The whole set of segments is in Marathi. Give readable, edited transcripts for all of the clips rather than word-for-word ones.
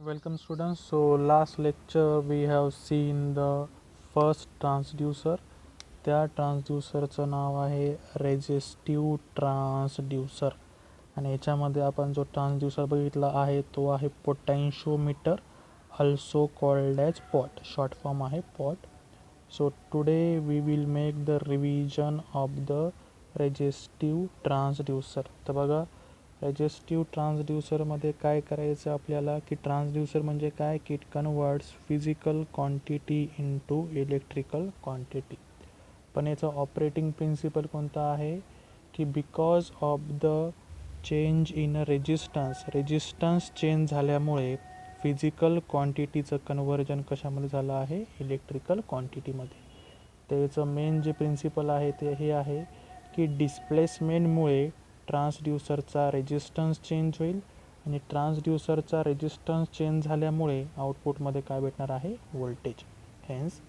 Welcome students. So last lecture we have seen the first transducer. त्या ट्रान्सड्यूसरचं नाव आहे रेजिस्टिव्ह ट्रान्सड्यूसर आणि याच्यामध्ये आपण जो ट्रान्सड्यूसर बघितला आहे तो आहे potentiometer, also called as pot. Short form आहे pot. So today we will make the revision of the resistive transducer. तर बघा, रेजिस्टिव्ह ट्रान्सड्यूसरमध्ये काय करायचं आपल्याला की ट्रान्सड्यूसर म्हणजे काय की it converts physical quantity into electrical quantity. पण याचं ऑपरेटिंग प्रिन्सिपल कोणता आहे की because of the change in resistance change झाल्यामुळे फिजिकल क्वांटिटीचं कन्व्हर्जन कशामध्ये झालं आहे, इलेक्ट्रिकल क्वांटिटीमध्ये. त्याचं मेन जे प्रिन्सिपल आहे ते हे आहे की डिस्प्लेसमेंटमुळे ट्रान्सड्यूसरचा रेजिस्टन्स चेंज होईल आणि ट्रान्सड्यूसरचा रेजिस्टन्स चेंज झाल्यामुळे आउटपुटमध्ये काय भेटणार आहे, voltage. Hence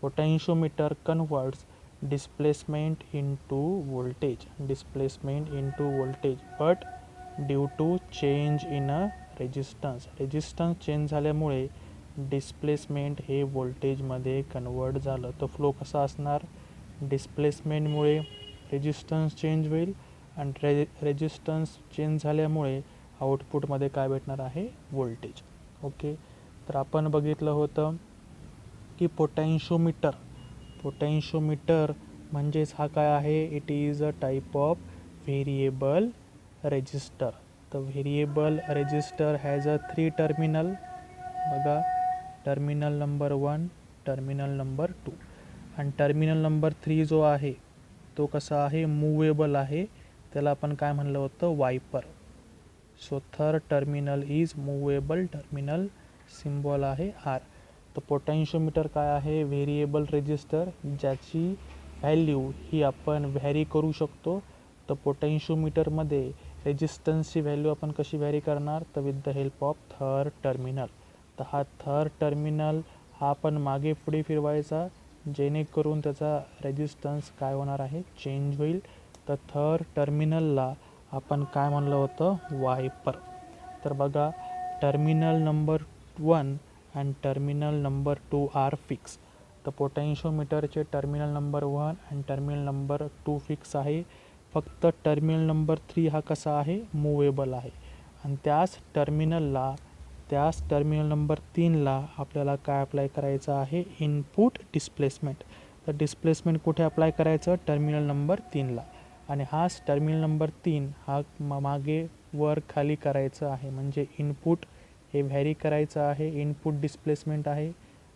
potentiometer converts displacement into voltage, but due to change in a resistance change झाल्यामुळे डिस्प्लेसमेंट हे व्होल्टेजमध्ये कन्वर्ट झालं. तर फ्लो कसा असणार, डिस्प्लेसमेंटमुळे रेजिस्टन्स चेंज होईल आणि रेजिस्टन्स चेंज झाल्यामुळे आउटपुटमध्ये काय भेटणार आहे, व्होल्टेज. ओके, तर आपण बघितलं होतं की पोटॅन्शिओमीटर म्हणजेच हा काय आहे, it is a type of variable resistor. तर variable resistor has a 3 terminal. बघा, टर्मिनल नंबर 1, टर्मिनल नंबर 2 आणि टर्मिनल नंबर 3 जो आहे तो कसा आहे, मूवेबल आहे. त्याला आपण काय म्हणलं होतं, viper. So third terminal is movable terminal, symbol आहे आर. तर पोटॅन्शिओमीटर काय आहे, व्हेरिएबल रेजिस्टर ज्याची व्हॅल्यू ही आपण व्हॅरी करू शकतो. तर पोटॅन्शिओमीटरमध्ये रेजिस्टन्सची व्हॅल्यू आपण कशी व्हॅरी करणार, तर with the help of third terminal. तर हा थर्ड टर्मिनल हा आपण मागे पुढे फिरवायचा जेणेकरून त्याचा रेजिस्टन्स काय होणार आहे, चेंज होईल. तर थर्ड टर्मिनलला आपण काय म्हणलं होतं, वायपर. तर बघा, terminal number 1 and terminal number 2 are fix. तर पोटॅन्शिओमीटरचे terminal number 1 and terminal number 2 fix आहे. फक्त टर्मिनल नंबर 3 हा कसा आहे, मूवेबल आहे. आणि त्याच टर्मिनल नंबर 3ला आपल्याला काय अप्लाय करायचं आहे, इनपुट डिस्प्लेसमेंट. तर डिस्प्लेसमेंट कुठे अप्लाय करायचं, टर्मिनल नंबर 3ला. आणि हाच टर्मिनल नंबर 3 हा मागे वर खाली करायचं आहे. म्हणजे इनपुट हे व्हॅरी करायचं आहे, इनपुट डिस्प्लेसमेंट आहे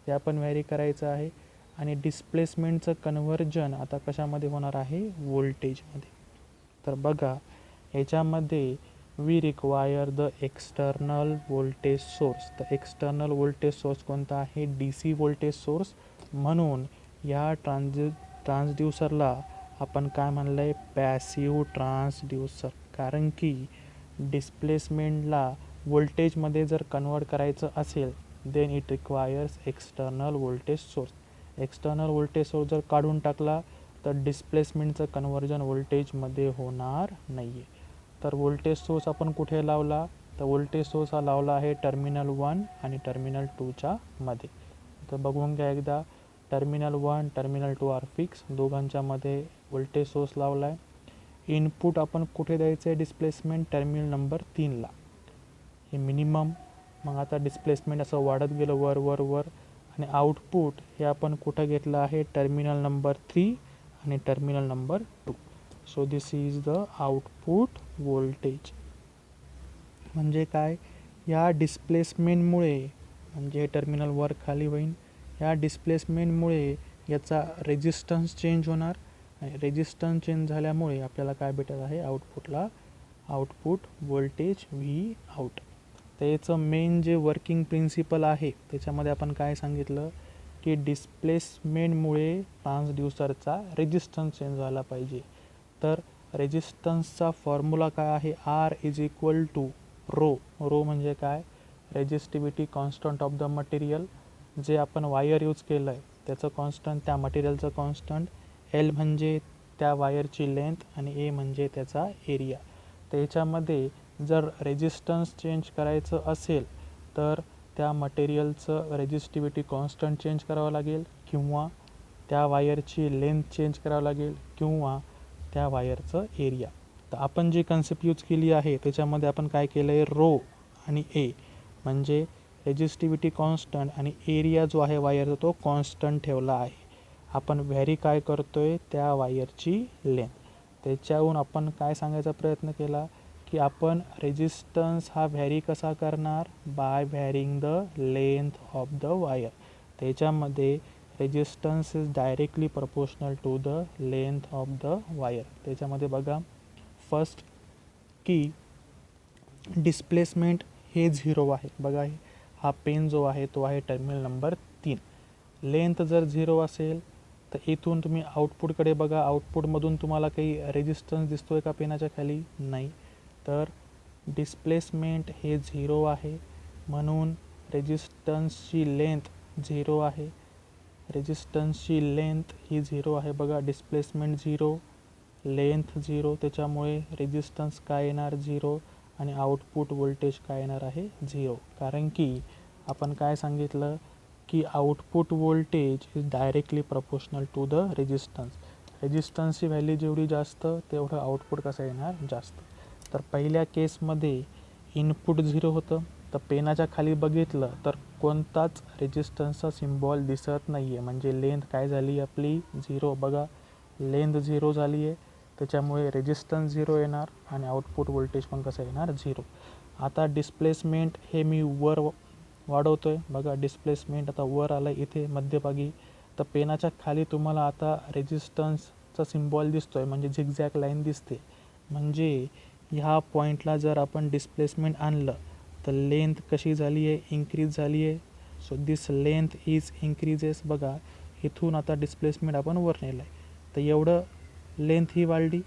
ते आपण व्हॅरी करायचं आहे. आणि डिस्प्लेसमेंटचं कन्व्हर्जन आता कशामध्ये होणार आहे, व्होल्टेजमध्ये. तर बघा, याच्यामध्ये we require the external voltage source. तर एक्सटर्नल व्होल्टेज सोर्स कोणता आहे, DC व्होल्टेज सोर्स. म्हणून या ट्रान्सड्यूसरला आपण काय म्हणलं आहे, पॅसिव्ह ट्रान्सड्यूसर. कारण की डिस्प्लेसमेंटला व्होल्टेजमध्ये जर कन्वर्ट करायचं असेल then it requires external voltage source. External voltage source जर काढून टाकला तर डिस्प्लेसमेंटचं कन्व्हर्जन व्होल्टेजमध्ये होणार नाही आहे. तर व्होल्टेज सोर्स आपण कुठे लावला, तर व्होल्टेज सोर्स हा लावला आहे टर्मिनल 1 आणि टर्मिनल 2च्या मध्ये. तर बघून घ्या एकदा, टर्मिनल 1 टर्मिनल 2 आर फिक्स, दोघांच्या मध्ये व्होल्टेज सोर्स लावला आहे. इनपुट आपण कुठे द्यायचं आहे, डिस्प्लेसमेंट टर्मिनल नंबर 3ला, हे मिनिमम. मग आता डिस्प्लेसमेंट असं वाढत गेलं वर वर वर. आणि आउटपुट हे आपण कुठं घेतलं आहे, टर्मिनल नंबर 3 आणि terminal number 2. So this is the output voltage. म्हणजे काय, या डिस्प्लेसमेंटमुळे म्हणजे हे टर्मिनल वर खाली होईल, या डिस्प्लेसमेंटमुळे याचा रेजिस्टन्स चेंज होणार आणि रेजिस्टन्स चेंज झाल्यामुळे आपल्याला काय भेटत आहे, आउटपुटला आउटपुट व्होल्टेज व्ही आउट. तर याचं मेन जे वर्किंग प्रिन्सिपल आहे त्याच्यामध्ये आपण काय सांगितलं की डिस्प्लेसमेंटमुळे ट्रान्सड्यूसरचा रेजिस्टन्स चेंज झाला पाहिजे. तर रेजिस्टन्सचा फॉर्म्युला काय आहे, R is equal to rho म्हणजे काय, resistivity constant of the material. जे आपण वायर यूज केलं आहे त्याचं कॉन्स्टंट, त्या मटेरियलचं कॉन्स्टंट. L म्हणजे त्या वायरची लेंथ आणि A म्हणजे त्याचा एरिया. तर याच्यामध्ये जर रेजिस्टन्स चेंज करायचं असेल तर त्या मटेरियलचं रेजिस्टिव्हिटी कॉन्स्टंट चेंज करावं लागेल, किंवा त्या वायरची लेंथ चेंज करावं लागेल, किंवा त्या वायरचं एरिया. तर आपण जी कन्सेप्ट यूज केली आहे त्याच्यामध्ये आपण काय केलं आहे, रो आणि ए म्हणजे रेजिस्टिव्हिटी कॉन्स्टंट आणि एरिया जो आहे वायरचा तो कॉन्स्टंट ठेवला आहे. आपण व्हॅरी काय करतो आहे, त्या वायरची लेंथ. त्याच्याहून आपण काय सांगायचा प्रयत्न केला की आपण रेजिस्टन्स हा व्हॅरी कसा करणार, by varying the length of the wire. त्याच्यामध्ये resistance is directly proportional to the length of the wire. त्याच्यामध्ये बघा फर्स्ट की डिस्प्लेसमेंट हे 0 आहे. बघा हा पेन जो आहे तो आहे टर्मिनल नंबर 3. लेंथ जर 0 असेल तर इथून तुम्ही आउटपुटकडे बघा, आउटपुटमधून तुम्हाला काही रेजिस्टन्स दिसतो आहे का पेनाच्या खाली, नाही. तर डिस्प्लेसमेंट हे 0 आहे, म्हणून रेजिस्टन्सची लेंथ 0 आहे. रेजिस्टन्सची लेंथ ही 0 आहे. बघा डिस्प्लेसमेंट 0, लेंथ 0, त्याच्यामुळे रेजिस्टन्स काय येणार 0 आणि आउटपुट व्होल्टेज काय येणार आहे 0. कारण की आपण काय सांगितलं की output voltage is directly proportional to the resistance. रेजिस्टन्सची व्हॅल्यू जेवढी जास्त तेवढं आउटपुट कसं येणार जास्त. तर पहिल्या केसमध्ये इनपुट 0 होतं, तर पेनाच्या खाली बघितलं तर कोणताच रेजिस्टन्सचा सिम्बॉल दिसत नाही आहे, म्हणजे लेंथ काय झाली आपली 0. बघा लेंथ 0 झाली आहे, त्याच्यामुळे रेजिस्टन्स 0 येणार आणि आउटपुट व्होल्टेज पण कसं येणार 0. आता डिस्प्लेसमेंट हे मी वर वाढवतो आहे. बघा डिस्प्लेसमेंट आता वर आलं इथे मध्यभागी, तर पेनाच्या खाली तुम्हाला आता रेजिस्टन्सचा सिम्बॉल दिसतो आहे, म्हणजे झिगझॅग लाईन दिसते. म्हणजे ह्या पॉईंटला जर आपण डिस्प्लेसमेंट आणलं तर लेंथ कशी झाली आहे, इन्क्रीज झाली आहे. So this length is increases. बघा इथून आता डिस्प्लेसमेंट आपण वर नेलं आहे, तर एवढं लेंथ ही वाढली.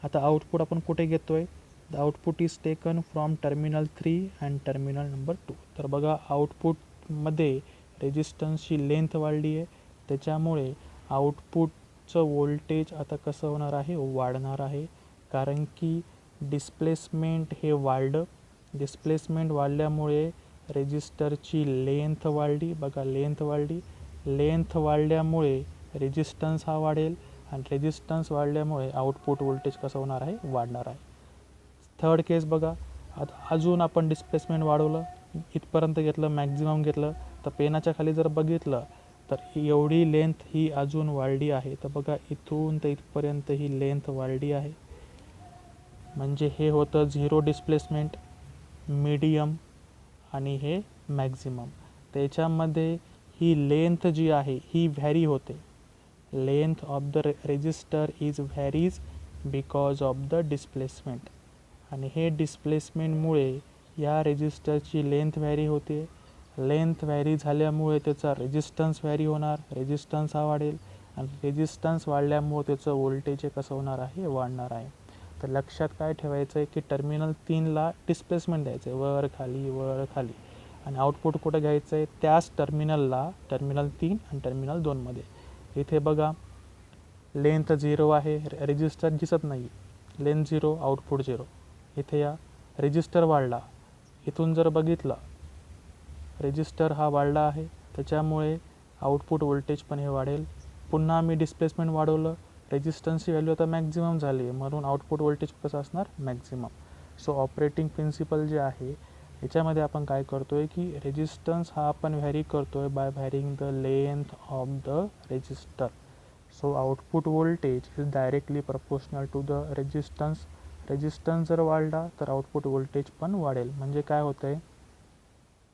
आता आउटपुट आपण कुठे घेतो आहे, the output is taken from terminal 3 and terminal number 2. तर बघा आउटपुटमध्ये रेजिस्टन्सची लेंथ वाढली आहे, त्याच्यामुळे आउटपुटचं व्होल्टेज आता कसं होणार आहे, वाढणार आहे. कारण की डिस्प्लेसमेंट हे वाढलं, डिस्प्लेसमेंट वाढल्यामुळे रेजिस्टरची लेंथ वाढली. बघा लेंथ वाढली, लेंथ वाढल्यामुळे रेजिस्टन्स हा वाढेल आणि रेजिस्टन्स वाढल्यामुळे आउटपुट व्होल्टेज कसं होणार आहे, वाढणार आहे. थर्ड केस बघा, आता अजून आपण डिस्प्लेसमेंट वाढवलं, इथपर्यंत घेतलं, मॅक्झिमम घेतलं, तर पेनाच्या खाली जर बघितलं तर एवढी लेंथ ही अजून वाढली आहे. तर बघा इथून तर इथपर्यंत ही लेंथ वाढली आहे, म्हणजे हे होतं 0 डिस्प्लेसमेंट, मीडियम आणि हे मॅक्झिमम. त्याच्यामध्ये ही लेंथ जी आहे ही व्हॅरी होते. Length of the resistor is varies because of the displacement, आणि हे डिस्प्लेसमेंटमुळे या रेजिस्टरची लेंथ व्हॅरी होते. लेंथ व्हॅरी झाल्यामुळे त्याचा रेजिस्टन्स व्हॅरी होणार, रेजिस्टन्स हा वाढेल आणि रेजिस्टन्स वाढल्यामुळे त्याचं व्होल्टेज हे कसं होणार आहे, वाढणार आहे. तर लक्षात काय ठेवायचं आहे की टर्मिनल 3ला डिस्प्लेसमेंट द्यायचं आहे, वर खाली वर खाली, आणि आउटपुट कुठं घ्यायचं आहे, त्याच टर्मिनलला, टर्मिनल 3 आणि टर्मिनल 2मध्ये. इथे बघा लेंथ 0 आहे, रेजिस्टर दिसत नाही, लेंथ 0 आउटपुट 0. इथे या रेजिस्टर वाढला, इथून जर बघितलं रेजिस्टर हा वाढला आहे, त्याच्यामुळे आउटपुट व्होल्टेज पण हे वाढेल. पुन्हा मी डिस्प्लेसमेंट वाढवलं, रेजिस्टन्सची व्हॅल्यू आता मॅक्झिमम झाली आहे, म्हणून आउटपुट व्होल्टेज कसं असणार, मॅक्झिमम. सो ऑपरेटिंग प्रिन्सिपल जे आहे याच्यामध्ये आपण काय करतो आहे की रेजिस्टन्स हा आपण व्हॅरी करतो आहे by varying the length of the resistor. So output voltage is directly proportional to the resistance. Resistance जर वाढला तर आउटपुट व्होल्टेज पण वाढेल. म्हणजे काय होतं आहे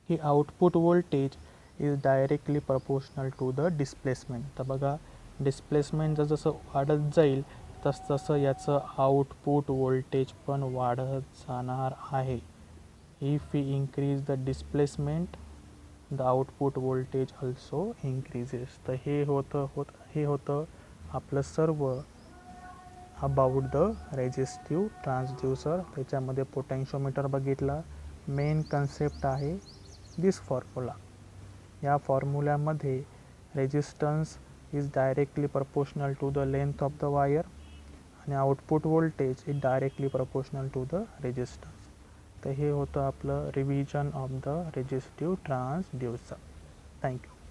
की output voltage is directly proportional to the displacement. तर बघा डिस्प्लेसमेंट जसं वाढत जाईल तसं याचं आउटपुट व्होल्टेज पण वाढत जाणार आहे. If we increase the displacement the output voltage also increases. तर हे होतं आपलं सर्व अबाउट द रेजिस्टिव्ह ट्रान्सड्यूसर. त्याच्यामध्ये पोटेन्शियोमीटर बघितला. मेन कन्सेप्ट आहे दिस फॉर्म्युला. या फॉर्म्युल्यामध्ये resistance is directly proportional to the length of the wire आणि output voltage is directly proportional to the resistance. तर हे होतं आपलं revision of the resistive transducer. Thank you.